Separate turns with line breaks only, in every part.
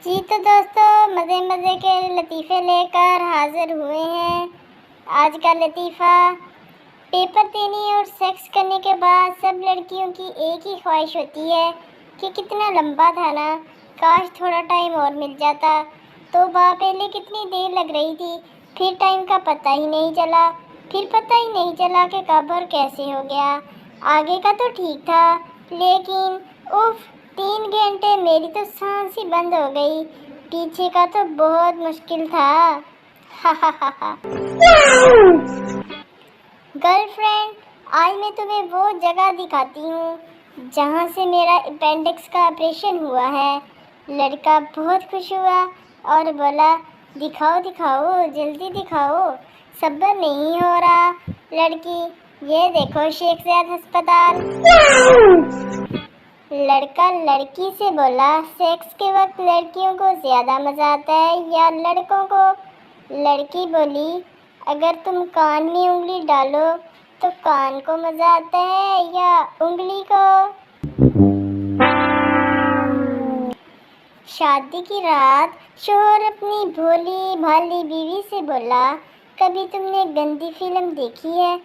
जी तो दोस्तों, मज़े मज़े के लतीफ़े लेकर हाज़िर हुए हैं। आज का लतीफ़ा, पेपर देने और सेक्स करने के बाद सब लड़कियों की एक ही ख्वाहिश होती है कि कितना लंबा था ना, काश थोड़ा टाइम और मिल जाता। तो पहले कितनी देर लग रही थी, फिर टाइम का पता ही नहीं चला, फिर पता ही नहीं चला कि कब और कैसे हो गया। आगे का तो ठीक था, लेकिन उफ, 3 घंटे मेरी तो सांस ही बंद हो गई। पीछे का तो बहुत मुश्किल था। हा हा हा हा। गर्लफ्रेंड, आज मैं तुम्हें वो जगह दिखाती हूँ जहाँ से मेरा अपेंडिक्स का ऑपरेशन हुआ है। लड़का बहुत खुश हुआ और बोला, दिखाओ दिखाओ, जल्दी दिखाओ, सब्र नहीं हो रहा। लड़की, ये देखो शेख ज़ायद अस्पताल। लड़का लड़की से बोला, सेक्स के वक्त लड़कियों को ज़्यादा मज़ा आता है या लड़कों को? लड़की बोली, अगर तुम कान में उंगली डालो तो कान को मज़ा आता है या उंगली को? शादी की रात शोहर अपनी भोली भाली बीवी से बोला, कभी तुमने गंदी फिल्म देखी है?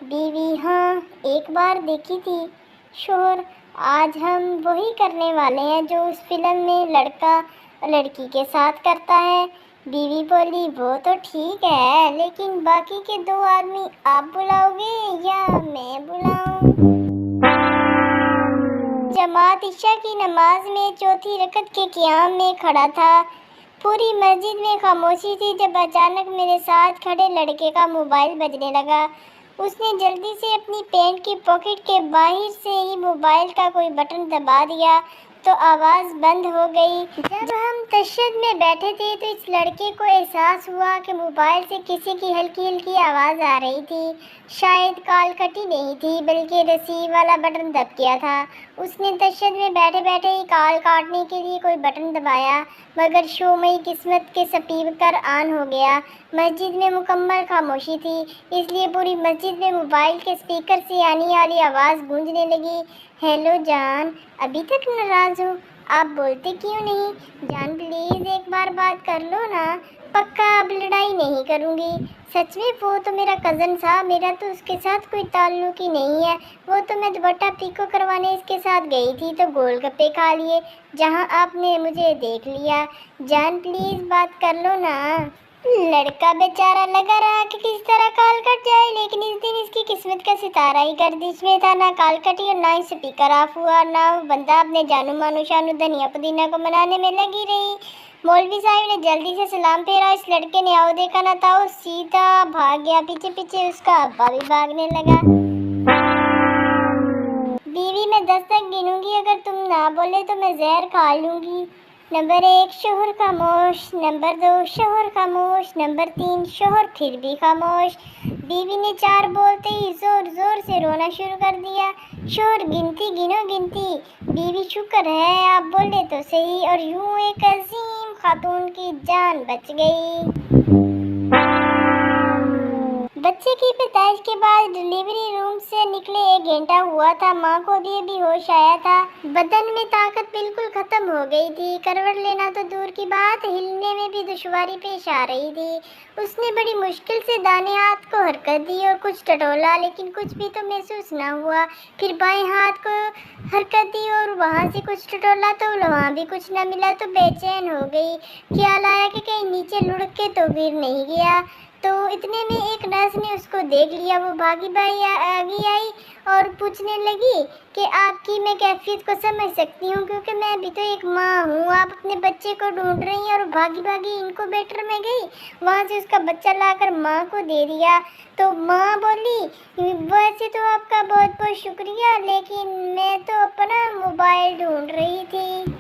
बीवी, हाँ, एक बार देखी थी। शोहर, आज हम वही करने वाले हैं जो उस फिल्म में लड़का लड़की के साथ करता है। बीवी बोली, वो तो ठीक है, लेकिन बाकी के 2 आदमी आप बुलाओगे या मैं बुलाऊं? जमात इशा की नमाज में चौथी रकत के क़ियाम में खड़ा था। पूरी मस्जिद में खामोशी थी जब अचानक मेरे साथ खड़े लड़के का मोबाइल बजने लगा। उसने जल्दी से अपनी पैंट की पॉकेट के बाहर से ही मोबाइल का कोई बटन दबा दिया तो आवाज़ बंद हो गई। जब हम तशद्दुद में बैठे थे तो इस लड़के को एहसास हुआ कि मोबाइल से किसी की हल्की हल्की आवाज़ आ रही थी। शायद कॉल कटी नहीं थी, बल्कि रिसीव वाला बटन दब गया था। उसने तशद्दुद में बैठे बैठे ही कॉल काटने के लिए कोई बटन दबाया, मगर शोमई किस्मत के स्पीकर ऑन हो गया। मस्जिद में मुकम्मल खामोशी थी, इसलिए पूरी मस्जिद में मोबाइल के स्पीकर से आने वाली आवाज़ गूंजने लगी। हेलो जान, अभी तक नाराज़ हो? आप बोलते क्यों नहीं? जान प्लीज़ एक बार बात कर लो ना। पक्का अब लड़ाई नहीं करूँगी। सच में वो तो मेरा कज़न था, मेरा तो उसके साथ कोई ताल्लुक ही नहीं है। वो तो मैं दुपट्टा पीको करवाने इसके साथ गई थी तो गोलगप्पे खा लिए जहाँ आपने मुझे देख लिया। जान प्लीज़ बात कर लो ना। लड़का बेचारा लगा रहा कि किस तरह कॉल कट जाए, लेकिन इस दिन इसकी किस्मत का सितारा ही गर्दिश में था। ना कॉल कटी और ना ही स्पीकर ऑफ हुआ, ना वो बंदा अपने जानू मानो शानू धनिया पुदीना को मनाने में लगी रही। मौलवी साहब ने जल्दी से सलाम फेरा। इस लड़के ने आओ देखा ना था, वो सीधा भाग गया। पीछे पीछे उसका अब्बा भी भागने लगा। बीवी, मैं 10 तक गिनूंगी, अगर तुम ना बोले तो मैं जहर खा लूँगी। नंबर 1 शोहर खामोश, नंबर 2 शोहर खामोश, नंबर 3 शोहर फिर भी खामोश। बीवी ने 4 बोलते ही जोर जोर से रोना शुरू कर दिया। शोहर, गिनती गिनो गिनती। बीवी, शुक्र है आप बोले तो सही। और यूं एक अजीम खातून की जान बच गई। बच्चे की पैदाइश के बाद डिलीवरी रूम से निकले 1 घंटा हुआ था। माँ को अभी होश आया था। बदन में ताकत बिल्कुल खत्म हो गई थी। करवट लेना तो दूर की बात, हिलने में भी दुश्वारी पेश आ रही थी। उसने बड़ी मुश्किल से दाहिने हाथ को हरकत दी और कुछ टटोला, लेकिन कुछ भी तो महसूस ना हुआ। फिर बाएं हाथ को हरकत दी और वहाँ से कुछ टटोला तो वहाँ भी कुछ न मिला तो बेचैन हो गई। ख्याल आया कि कहीं नीचे लुढ़क के तो गिर नहीं गया। तो इतने में एक नर्स ने उसको देख लिया। वो भागी भाई आगे आई और पूछने लगी कि आपकी मैं कैफियत को समझ सकती हूँ, क्योंकि मैं भी तो एक माँ हूँ। आप अपने बच्चे को ढूंढ रही हैं और भागी भागी इनक्यूबेटर में गई, वहाँ से उसका बच्चा लाकर माँ को दे दिया। तो माँ बोली, वैसे तो आपका बहुत बहुत शुक्रिया, लेकिन मैं तो अपना मोबाइल ढूंढ रही थी।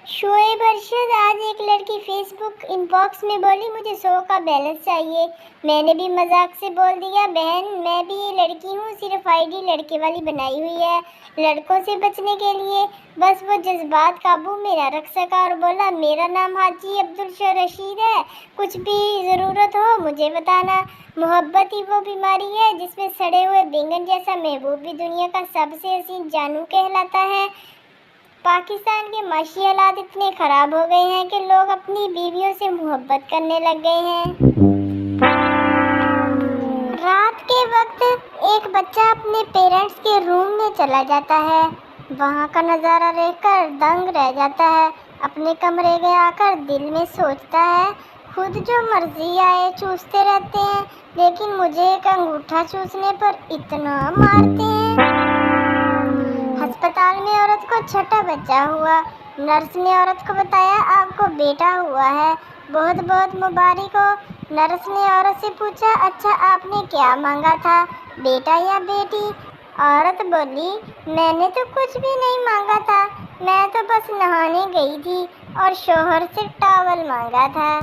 शोएब अरशद, आज एक लड़की फेसबुक इनबॉक्स में बोली, मुझे 100 का बैलेंस चाहिए। मैंने भी मजाक से बोल दिया, बहन मैं भी लड़की हूँ, सिर्फ आईडी लड़के वाली बनाई हुई है लड़कों से बचने के लिए। बस वो जज्बात काबू में ना रख सका और बोला, मेरा नाम हाजी अब्दुल रशीद है, कुछ भी ज़रूरत हो मुझे बताना। मोहब्बत ही वो बीमारी है जिसमें सड़े हुए बैंगन जैसा महबूब भी दुनिया का सबसे हसीन जानू कहलाता है। پاکستان کے معاشی حالات اتنے خراب ہو گئے ہیں کہ لوگ اپنی بیویوں سے محبت کرنے لگ گئے ہیں۔ رات کے وقت ایک بچہ اپنے پیرنٹس کے روم میں چلا جاتا ہے، وہاں کا نظارہ دیکھ کر دنگ رہ جاتا ہے۔ اپنے کمرے میں آ کر دل میں سوچتا ہے، خود جو مرضی آئے چوستے رہتے ہیں، لیکن مجھے ایک انگوٹھا چوسنے پر اتنا مارتے ہیں۔ ہسپتال میں عورت کو چھٹا بچہ ہوا۔ نرس نے عورت کو بتایا، آپ کو بیٹا ہوا ہے، بہت بہت مبارک ہو۔ نرس نے عورت سے پوچھا، اچھا آپ نے کیا مانگا تھا، بیٹا یا بیٹی؟ عورت بولی، میں نے تو کچھ بھی نہیں مانگا تھا، میں تو بس نہانے گئی تھی اور شوہر سے ٹاول مانگا تھا۔